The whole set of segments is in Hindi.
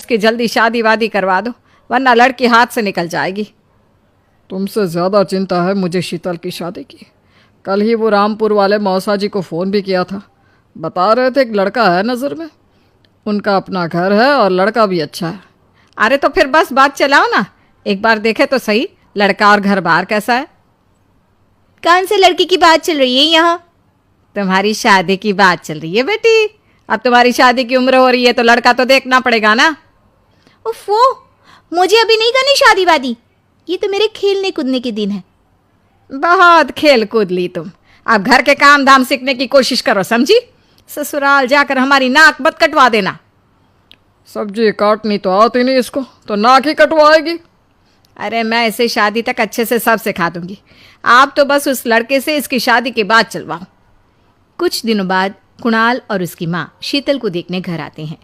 इसकी जल्दी शादी वादी करवा दो, वरना लड़की हाथ से निकल जाएगी। तुमसे ज़्यादा चिंता है मुझे शीतल की शादी की। कल ही वो रामपुर वाले मौसा जी को फ़ोन भी किया था, बता रहे थे एक लड़का है नज़र में, उनका अपना घर है और लड़का भी अच्छा है। अरे तो फिर बस बात चलाओ ना, एक बार देखे तो सही लड़का और घर बार कैसा है। कौन से लड़की की बात चल रही है यहाँ? तुम्हारी शादी की बात चल रही है बेटी। अब तुम्हारी शादी की उम्र हो रही है तो लड़का तो देखना पड़ेगा ना। उफ़ो, मुझे अभी नहीं करनी शादी वादी, ये तो मेरे खेलने कूदने के दिन है। बहुत खेल कूद ली तुम, अब घर के काम धाम सीखने की कोशिश करो, समझी? ससुराल जाकर हमारी नाक मत कटवा देना। सब्जी काटनी तो आती नहीं इसको, तो नाक ही कटवाएगी। अरे मैं इसे शादी तक अच्छे से सब सिखा दूंगी, आप तो बस उस लड़के से इसकी शादी के बाद चलवाओ। कुछ दिनों बाद कुणाल और उसकी माँ शीतल को देखने घर आते हैं।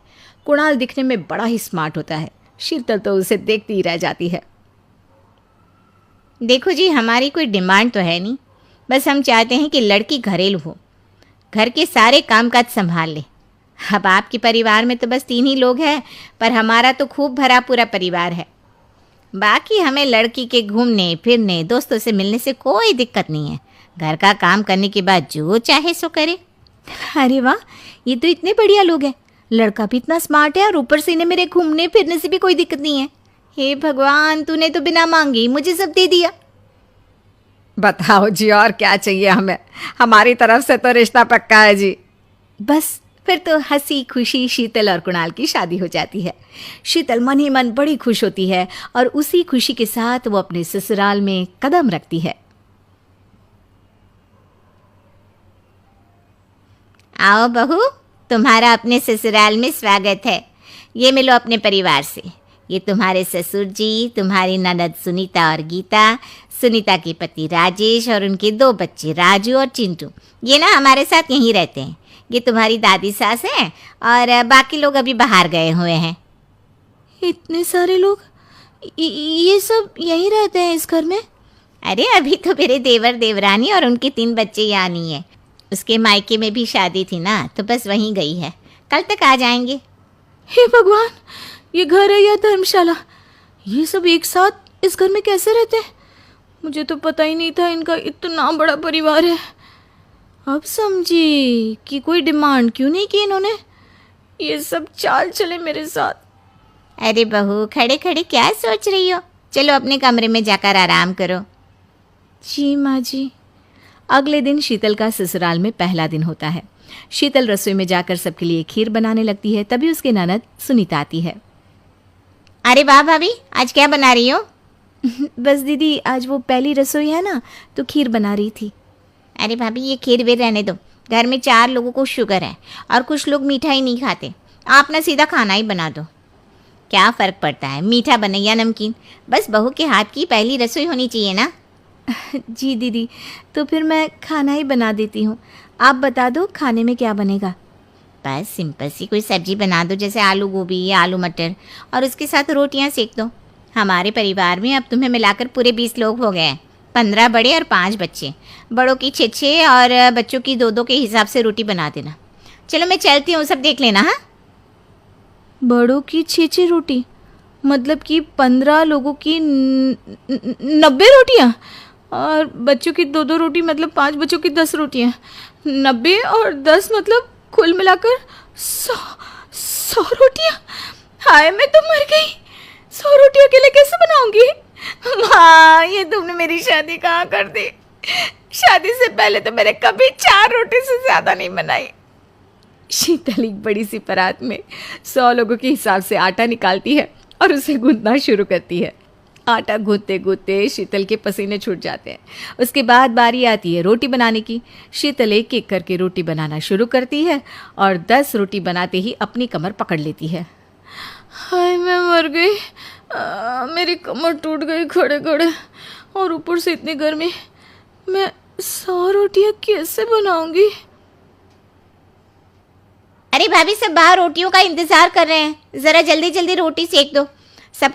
कुणाल दिखने में बड़ा ही स्मार्ट होता है, शीतल तो उसे देखती ही रह जाती है। देखो जी, हमारी कोई डिमांड तो है नहीं, बस हम चाहते हैं कि लड़की घरेलू हो, घर के सारे कामकाज संभाल ले। अब आपके परिवार में तो बस 3 ही लोग हैं, पर हमारा तो खूब भरा पूरा परिवार है। बाकी हमें लड़की के घूमने फिरने दोस्तों से मिलने से कोई दिक्कत नहीं है, घर का काम करने के बाद जो चाहे सो करे। अरे वाह, ये तो इतने बढ़िया लोग हैं, लड़का भी इतना स्मार्ट है और ऊपर से इन्हें मेरे घूमने फिरने से भी कोई दिक्कत नहीं है। हे भगवान, तूने तो बिना मांगे ही मुझे सब दे दिया। बताओ जी, और क्या चाहिए हमें? हमारी तरफ से तो रिश्ता पक्का है जी। बस फिर तो हंसी खुशी शीतल और कुणाल की शादी हो जाती है। शीतल मन ही मन बड़ी खुश होती है और उसी खुशी के साथ वो अपने ससुराल में कदम रखती है। आओ बहू, तुम्हारा अपने ससुराल में स्वागत है। ये मिलो अपने परिवार से। ये तुम्हारे ससुर जी, तुम्हारी ननद सुनीता और गीता, सुनीता के पति राजेश और उनके 2 बच्चे राजू और चिंटू, ये ना हमारे साथ यहीं रहते हैं। ये तुम्हारी दादी सास है और बाकी लोग अभी बाहर गए हुए हैं। इतने सारे लोग, ये सब यहीं रहते हैं इस घर में? अरे अभी तो मेरे देवर देवरानी और उनके 3 बच्चे यहाँ नहीं है, उसके मायके में भी शादी थी ना, तो बस वहीं गई है, कल तक आ जाएंगे। हे भगवान, ये घर है या धर्मशाला? ये सब एक साथ इस घर में कैसे रहते हैं? मुझे तो पता ही नहीं था इनका इतना बड़ा परिवार है। अब समझी कि कोई डिमांड क्यों नहीं की इन्होंने, ये सब चाल चले मेरे साथ। अरे बहू, खड़े खड़े क्या सोच रही हो? चलो अपने कमरे में जाकर आराम करो। जी माँ जी। अगले दिन शीतल का ससुराल में पहला दिन होता है। शीतल रसोई में जाकर सबके लिए खीर बनाने लगती है, तभी उसके ननद सुनीता आती है। अरे वाह भाभी, आज क्या बना रही हो? बस दीदी, आज वो पहली रसोई है ना, तो खीर बना रही थी। अरे भाभी, ये खीर वे रहने दो, घर में 4 लोगों को शुगर है और कुछ लोग मीठा ही नहीं खाते, आप ना सीधा खाना ही बना दो। क्या फ़र्क पड़ता है, मीठा बने या नमकीन, बस बहू के हाथ की पहली रसोई होनी चाहिए ना। जी दीदी, तो फिर मैं खाना ही बना देती हूँ, आप बता दो खाने में क्या बनेगा। बस सिंपल सी कोई सब्जी बना दो, जैसे आलू गोभी या आलू मटर, और उसके साथ रोटियाँ सेक दो। हमारे परिवार में अब तुम्हें मिलाकर पूरे 20 लोग हो गए हैं, 15 बड़े और 5 बच्चे। बड़ों की 6 और बच्चों की 2 के हिसाब से रोटी बना देना। चलो मैं चलती हूँ, सब देख लेना। हाँ, बड़ों की 6 रोटी मतलब कि 15 लोगों की 90 रोटियाँ, और बच्चों की 2 रोटी मतलब 5 बच्चों की 10 रोटियाँ। 90 और 10 मतलब कुल मिलाकर 100 रोटियाँ। हाय, मैं तो मर गई, 100 रोटी अकेले कैसे बनाऊंगी? माँ, ये तुमने मेरी शादी कहाँ कर दी? शादी से पहले तो मैंने कभी 4 रोटी से ज़्यादा नहीं बनाई। शीतल एक बड़ी सी परात में 100 लोगों के हिसाब से आटा निकालती है और उसे गूंथना शुरू करती है। आटा गूंथते गूंथते शीतल के पसीने छूट जाते हैं। उसके बाद बारी आती है रोटी बनाने की। शीतल एक एक करके रोटी बनाना शुरू करती है और 10 रोटी बनाते ही अपनी कमर पकड़ लेती है। हाय, मैं मर गई, मेरी कमर टूट गई खड़े खड़े, और ऊपर से इतनी गर्मी, मैं 100 रोटियाँ कैसे बनाऊंगी? अरे भाभी, सब बाहर रोटियों का इंतजार कर रहे हैं, ज़रा जल्दी जल्दी रोटी सेक दो। सब